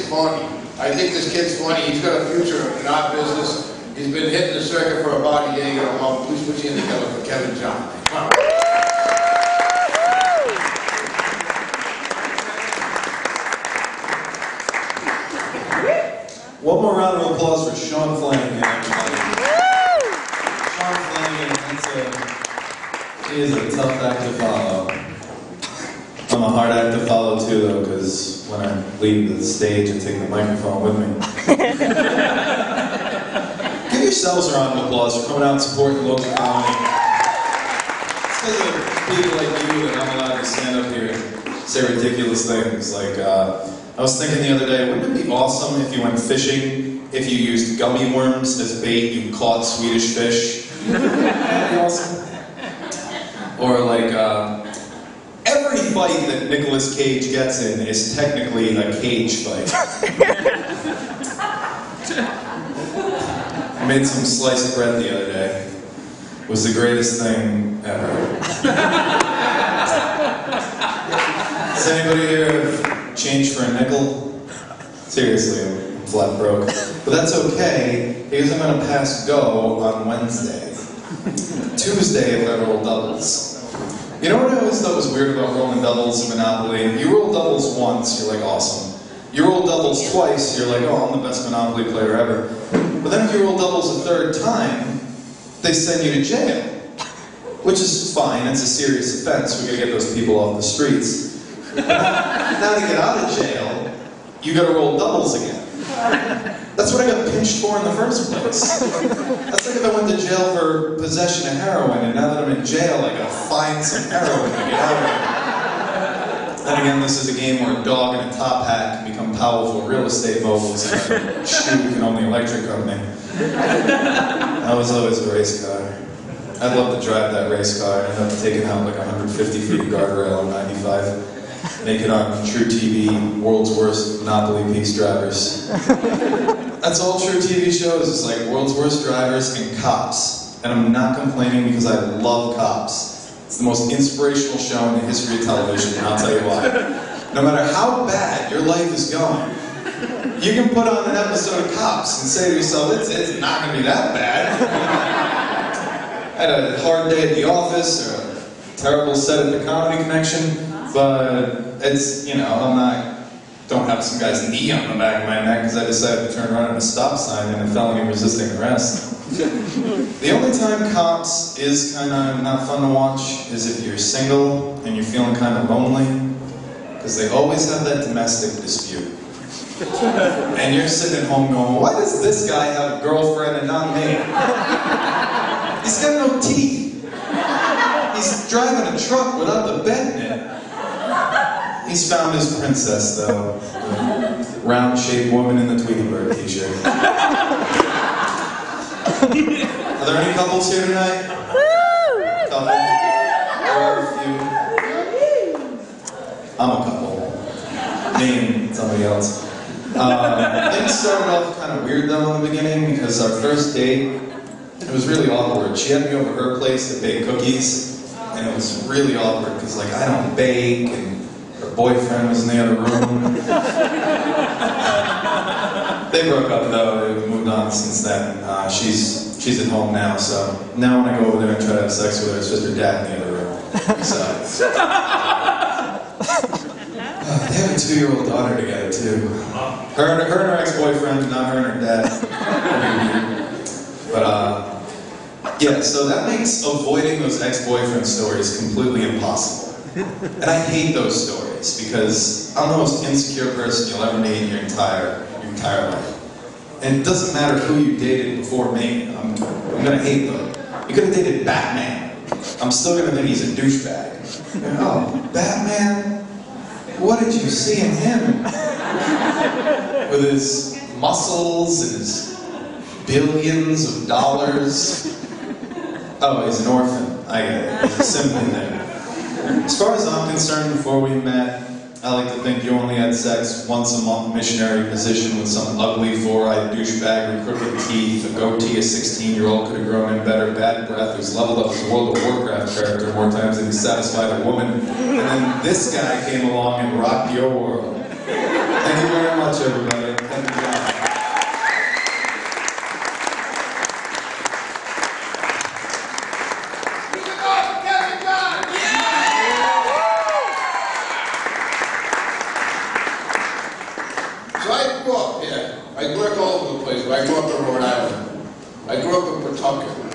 funny. I think this kid's funny. He's got a future in our business. He's been hitting the circuit for about a year. Please put your hand together for Kevin John. Come on. One more round of applause for Sean Flanagan, everybody. Sean Flanagan, he is a tough act to follow. I'm a hard act to follow too, though, because when I leave the stage, I take the microphone with me. Give yourselves a round of applause for coming out and supporting local comedy. It's because of people like you that I'm allowed to stand up here and say ridiculous things. Like, I was thinking the other day, wouldn't it be awesome if you went fishing, if you used gummy worms as bait, you caught Swedish fish? That'd be awesome. Or like, every fight that Nicolas Cage gets in is technically a cage fight. I made some sliced bread the other day. It was the greatest thing ever. Does anybody here change for a nickel? Seriously, I'm flat broke. But that's okay, because I'm going to pass go on Wednesday. Tuesday, if I roll doubles. You know what I always thought was weird about rolling doubles in Monopoly? You roll doubles once, you're like, awesome. You roll doubles twice, you're like, oh, I'm the best Monopoly player ever. But then if you roll doubles a third time, they send you to jail. Which is fine, it's a serious offense, we're going to get those people off the streets. Now to get out of jail, you gotta roll doubles again. That's what I got pinched for in the first place. That's like if I went to jail for possession of heroin, and now that I'm in jail, I gotta find some heroin to get out of it. Then again, this is a game where a dog in a top hat can become powerful real estate moguls and a shoe can own the electric company. I was always a race car. I'd love to drive that race car and end up taking out like 150 feet of guardrail on 95. Make it on True TV, world's worst Monopoly piece drivers. That's all True TV shows, is like world's worst drivers and cops. And I'm not complaining because I love Cops. It's the most inspirational show in the history of television, and I'll tell you why. No matter how bad your life is going, you can put on an episode of Cops and say to yourself, it's not going to be that bad. I had a hard day at the office, or a terrible set at the Comedy Connection. But it's, you know, don't have some guy's knee on the back of my neck because I decided to turn around at a stop sign and a felony resisting arrest. The only time Cops is kind of not fun to watch is if you're single and you're feeling kind of lonely, because they always have that domestic dispute. And you're sitting at home going, why does this guy have a girlfriend and not me? He's got no teeth. He's driving a truck without the bed in it. He's found his princess, though. The round-shaped woman in the Tweety Bird t-shirt. Are there any couples here tonight? Couple? There are a few. I'm a couple. Name somebody else. Things started off kind of weird, though, in the beginning, because our first date, it was really awkward. She had me over her place to bake cookies, and it was really awkward, because, like, I don't bake, and her boyfriend was in the other room. They broke up, though. They've moved on since then. She's at home now, so now when I go over there and try to have sex with her, it's just her dad in the other room. So, they have a 2-year-old daughter together, too. Her and her ex-boyfriend, not her and her dad. But, yeah, so that makes avoiding those ex-boyfriend stories completely impossible. And I hate those stories, because I'm the most insecure person you'll ever meet in your entire life. And it doesn't matter who you dated before me, I'm gonna hate them. You could have dated Batman. I'm still gonna think he's a douchebag. Oh, Batman? What did you see in him? With his muscles and his billions of dollars. Oh, he's an orphan. I get it. There's a sympathy there. As far as I'm concerned, before we met, I like to think you only had sex once a month, missionary position with some ugly, four-eyed douchebag with crooked teeth, a goatee a 16-year-old could have grown in better, bad breath, who's leveled up as a World of Warcraft character more times than he satisfied a woman. And then this guy came along and rocked your world. And Thank you very much, everybody. Thank you, John. Keep it going for Kevin John! So I grew up here. I grew up all over the place, but I grew up in Rhode Island. I grew up in Pawtucket.